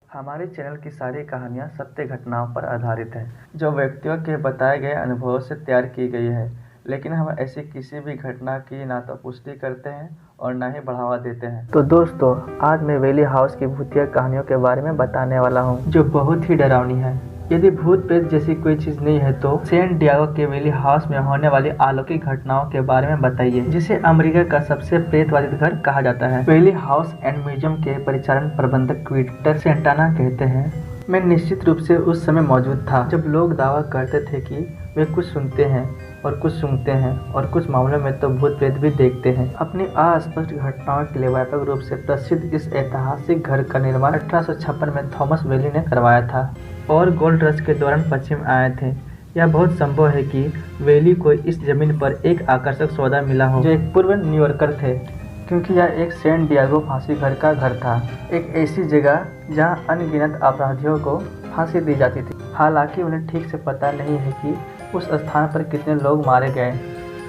हमारे चैनल की सारी कहानियाँ सत्य घटनाओं पर आधारित हैं, जो व्यक्तियों के बताए गए अनुभवों से तैयार की गई है। लेकिन हम ऐसी किसी भी घटना की ना तो पुष्टि करते हैं और ना ही बढ़ावा देते हैं। तो दोस्तों, आज मैं वेली हाउस की भूतिया कहानियों के बारे में बताने वाला हूँ, जो बहुत ही डरावनी है। यदि भूत प्रेत जैसी कोई चीज नहीं है तो सैन डिएगो के वेली हाउस में होने वाली अलौकिक घटनाओं के बारे में बताइए, जिसे अमेरिका का सबसे प्रेतवादित घर कहा जाता है। वेली हाउस एंड म्यूजियम के परिचालन प्रबंधक विक्टर सेंटाना कहते हैं, मैं निश्चित रूप से उस समय मौजूद था जब लोग दावा करते थे कि वे कुछ सुनते हैं और कुछ सूंघते हैं और कुछ मामलों में तो भूत प्रेत भी देखते हैं। अपनी अस्पष्ट घटनाओं के लिए व्यापक रूप से प्रसिद्ध इस ऐतिहासिक घर का निर्माण 1856 में थॉमस वेली ने करवाया था और गोल्ड रश के दौरान पश्चिम आए थे। यह बहुत संभव है कि वेली को इस जमीन पर एक आकर्षक सौदा मिला हो, जो एक पूर्व न्यूयॉर्कर थे, क्योंकि यह एक सैन डिएगो फांसी घर का घर था, एक ऐसी जगह जहां अनगिनत अपराधियों को फांसी दी जाती थी। हालांकि उन्हें ठीक से पता नहीं है कि उस स्थान पर कितने लोग मारे गए,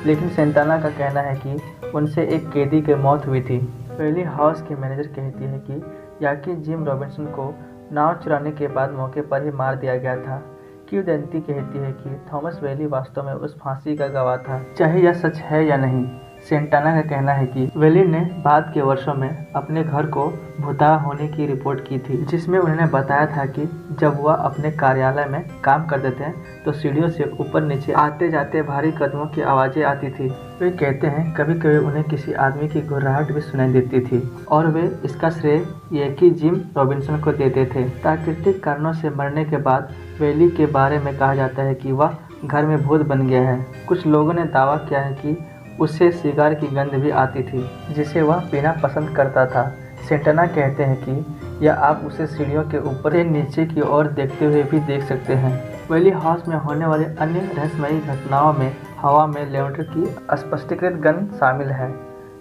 लेकिन सेंटाना का कहना है कि उनसे एक कैदी की मौत हुई थी। वेली हाउस की मैनेजर कहती है कि याकी जिम रॉबिन्सन को नाव चुराने के बाद मौके पर ही मार दिया गया था। किंवदंती कहती है कि थॉमस वेली वास्तव में उस फांसी का गवाह था, चाहे यह सच है या नहीं। सेंटाना का कहना है कि वेली ने बाद के वर्षों में अपने घर को भूतहा होने की रिपोर्ट की थी, जिसमें उन्होंने बताया था कि जब वह अपने कार्यालय में काम करते थे तो सीढ़ियों से ऊपर नीचे आते जाते भारी कदमों की आवाज़ें आती थी। वे कहते हैं कभी कभी उन्हें किसी आदमी की घुर्राहट भी सुनाई देती थी और वे इसका श्रेय याकी जिम रॉबिन्सन को देते थे। प्राकृतिक कारणों से मरने के बाद वेली के बारे में कहा जाता है कि वह घर में भूत बन गया है। कुछ लोगों ने दावा किया है कि उसे सिगार की गंध भी आती थी, जिसे वह पीना पसंद करता था। सेंटाना कहते हैं कि या आप उसे सीढ़ियों के ऊपर से नीचे की ओर देखते हुए भी देख सकते हैं। वेली हाउस में होने वाली अन्य रहस्यमयी घटनाओं में हवा में लेवेंडर की अस्पष्टीकृत गंध शामिल है,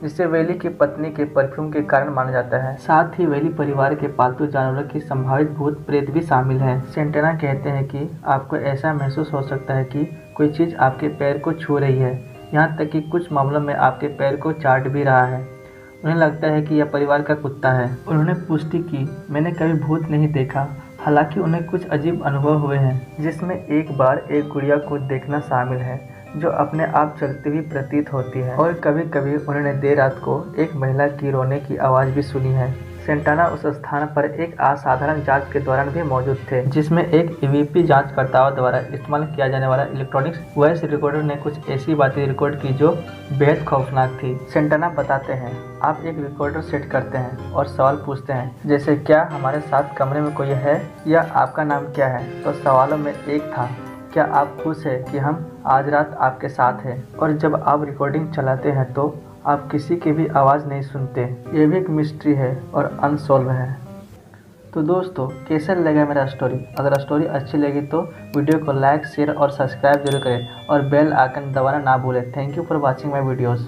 जिसे वेली की पत्नी के परफ्यूम के कारण माना जाता है। साथ ही वेली परिवार के पालतू जानवरों की संभावित भूत प्रेत भी शामिल है। सेंटाना कहते हैं कि आपको ऐसा महसूस हो सकता है कि कोई चीज़ आपके पैर को छू रही है, यहाँ तक कि कुछ मामलों में आपके पैर को चाट भी रहा है। उन्हें लगता है कि यह परिवार का कुत्ता है। उन्होंने पुष्टि की, मैंने कभी भूत नहीं देखा, हालांकि उन्हें कुछ अजीब अनुभव हुए हैं, जिसमें एक बार एक गुड़िया को देखना शामिल है जो अपने आप चलती हुई प्रतीत होती है, और कभी कभी उन्होंने देर रात को एक महिला की रोने की आवाज़ भी सुनी है। सेंटाना उस स्थान पर एक असाधारण जांच के दौरान भी मौजूद थे, जिसमें एक ईवीपी जांचकर्ताओं द्वारा इस्तेमाल किया जाने वाला इलेक्ट्रॉनिक्स वॉइस रिकॉर्डर ने कुछ ऐसी बातें रिकॉर्ड की जो बेहद खौफनाक थी। सेंटाना बताते हैं, आप एक रिकॉर्डर सेट करते हैं और सवाल पूछते हैं, जैसे क्या हमारे साथ कमरे में कोई है या आपका नाम क्या है। तो सवालों में एक था, क्या आप खुश हैं कि हम आज रात आपके साथ हैं। और जब आप रिकॉर्डिंग चलाते हैं तो आप किसी की भी आवाज़ नहीं सुनते। ये भी एक मिस्ट्री है और अनसॉल्व है। तो दोस्तों, कैसा लगा मेरा स्टोरी? अगर स्टोरी अच्छी लगी तो वीडियो को लाइक, शेयर और सब्सक्राइब जरूर करें और बेल आइकन दबाना ना भूलें। Thank you for watching my videos.